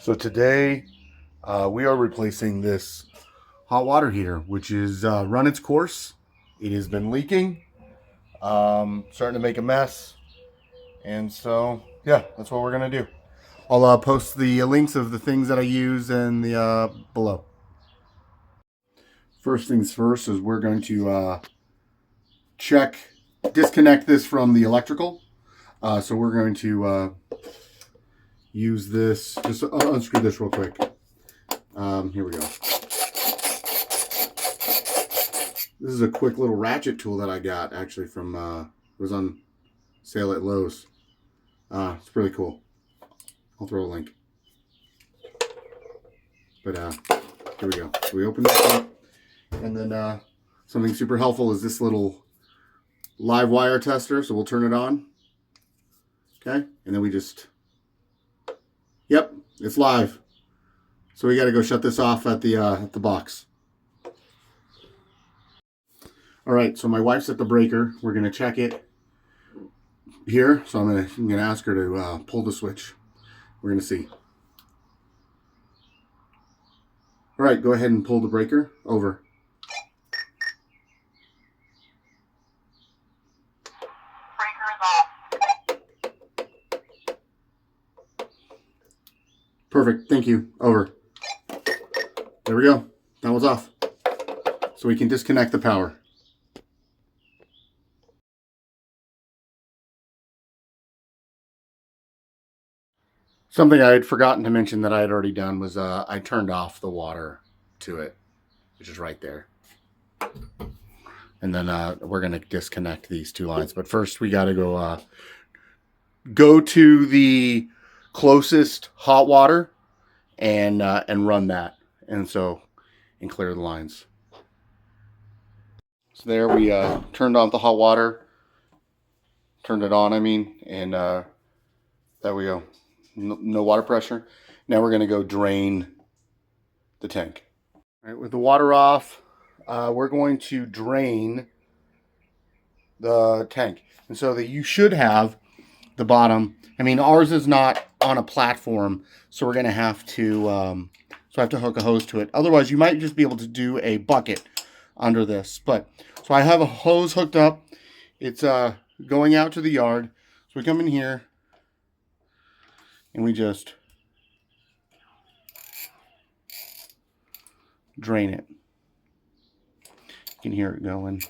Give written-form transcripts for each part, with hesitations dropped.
So today we are replacing this hot water heater, which is run its course. It has been leaking, starting to make a mess. And so, yeah, that's what we're going to do. I'll post the links of the things that I use in the below. First things first is we're going to disconnect this from the electrical. So we're going to use this, just unscrew this real quick. Here we go. This is a quick little ratchet tool that I got actually from, it was on sale at Lowe's. It's pretty cool. I'll throw a link. But here we go. So we open this up, and then something super helpful is this little live wire tester. So we'll turn it on. Okay, and then we just, yep, it's live. So we got to go shut this off at the box. All right, so my wife's at the breaker. We're gonna check it here. So I'm gonna ask her to pull the switch. We're gonna see. All right, go ahead and pull the breaker over. Breaker is off. Perfect, thank you. Over. There we go. That was off. So we can disconnect the power. Something I had forgotten to mention that I had already done was I turned off the water to it, which is right there. And then we're going to disconnect these two lines. But first we got to go to the closest hot water and run that. And clear the lines. So there we turned on the hot water. Turned it on, and there we go. No water pressure. Now we're going to go drain the tank. All right, with the water off, we're going to drain the tank. And so that you should have the bottom. Ours is not on a platform, so we're going to have to I have to hook a hose to it. Otherwise, you might just be able to do a bucket under this. So I have a hose hooked up. It's going out to the yard. So we come in here and we just drain it. You can hear it going.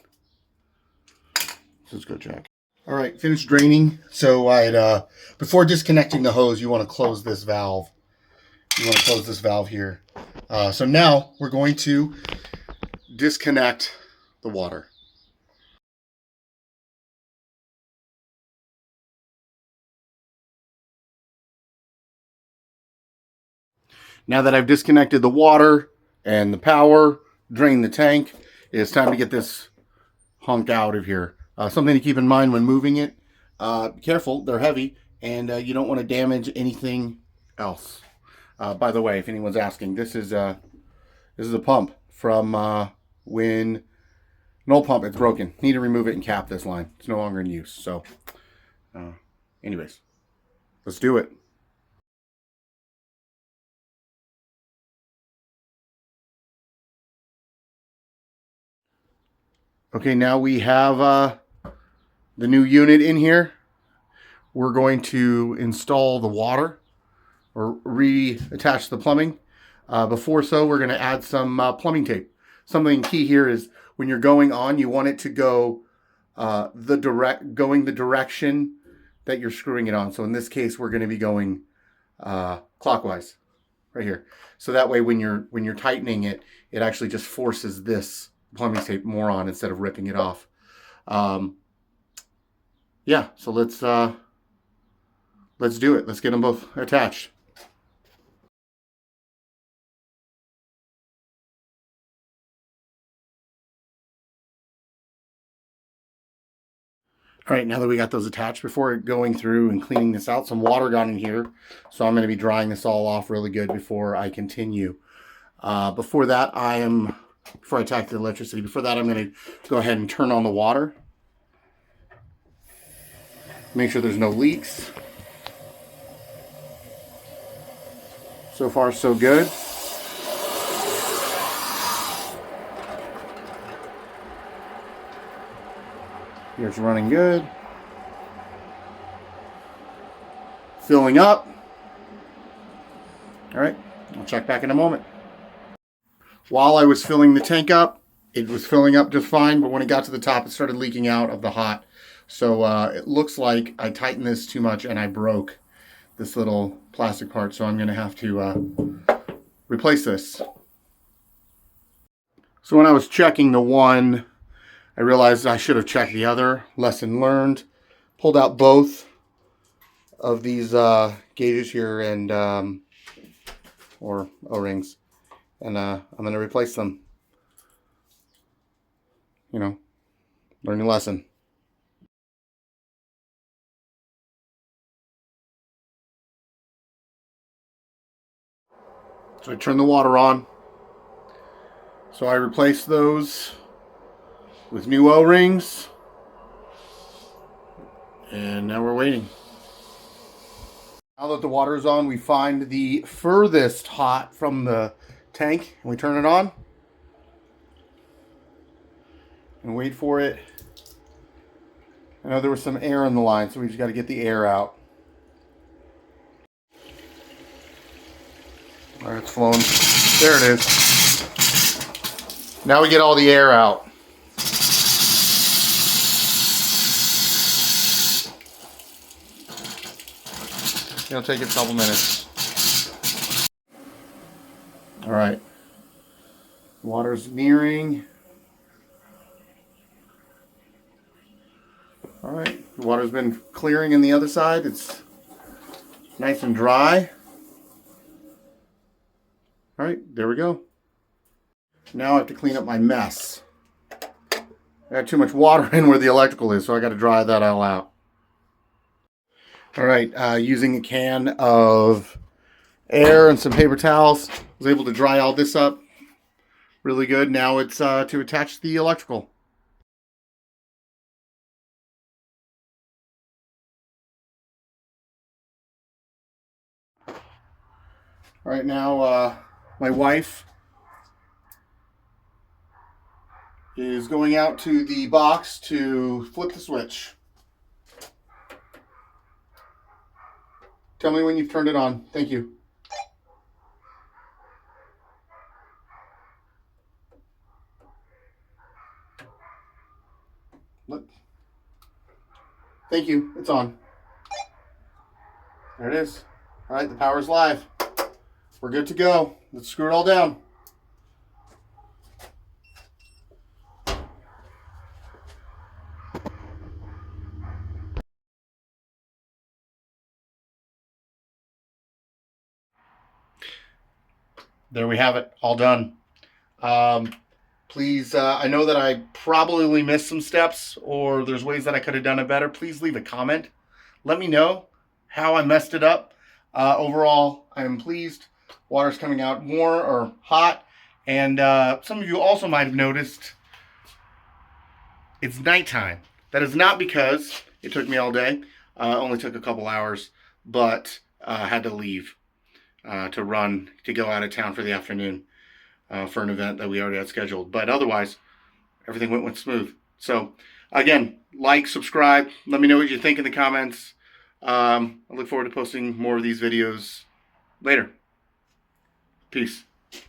Let's go check. All right, finished draining. So before disconnecting the hose, you want to close this valve. You want to close this valve here. So now we're going to disconnect the water. Now that I've disconnected the water and the power, drained the tank, it's time to get this hunk out of here. Something to keep in mind when moving it. Be careful, they're heavy, and you don't want to damage anything else. By the way, if anyone's asking, this is a pump from when an old pump. It's broken. Need to remove it and cap this line. It's no longer in use. So, anyways, let's do it. Okay, now we have the new unit in here. We're going to install the water or reattach the plumbing. Before we're going to add some plumbing tape. Something key here is when you're going on, you want it to go the direction that you're screwing it on. So in this case, we're going to be going clockwise, right here. So that way, when you're tightening it, it actually just forces this plumbing tape more on instead of ripping it off. Yeah, so let's do it. Let's get them both attached. All right, now that we got those attached, before going through and cleaning this out, some water got in here. So I'm going to be drying this all off really good before I continue. Before I attack the electricity, before that I'm going to go ahead and turn on the water. Make sure there's no leaks. So far, so good. Here's running good. Filling up. All right, I'll check back in a moment. While I was filling the tank up, it was filling up just fine, but when it got to the top, it started leaking out of the hot. So it looks like I tightened this too much and I broke this little plastic part. So I'm going to have to replace this. So when I was checking the one, I realized I should have checked the other. Lesson learned. Pulled out both of these gauges here and or O-rings, and I'm going to replace them. You know, learning lesson. So I turned the water on. So I replaced those with new O-rings. And now we're waiting. Now that the water is on, we find the furthest hot from the tank and we turn it on. And wait for it. I know there was some air in the line, so we just got to get the air out. All right, it's flowing. There it is. Now we get all the air out. It'll take a couple minutes. All right. Water's nearing. All right. The water's been clearing in the other side. It's nice and dry. All right, there we go. Now I have to clean up my mess. I got too much water in where the electrical is, so I got to dry that all out. All right, using a can of air and some paper towels, I was able to dry all this up really good. Now it's to attach the electrical. All right, now my wife is going out to the box to flip the switch. Tell me when you've turned it on. Thank you. Look. Thank you. It's on. There it is. All right, the power's live. We're good to go. Let's screw it all down. There we have it, all done. Please, I know that I probably missed some steps or there's ways that I could have done it better. Please leave a comment. Let me know how I messed it up. Overall, I am pleased. Water's coming out warm or hot. And some of you also might have noticed it's nighttime. That is not because it took me all day. Only took a couple hours, but I had to leave to run, to go out of town for the afternoon for an event that we already had scheduled. But otherwise, everything went smooth. So again, like, subscribe. Let me know what you think in the comments. I look forward to posting more of these videos later. Peace.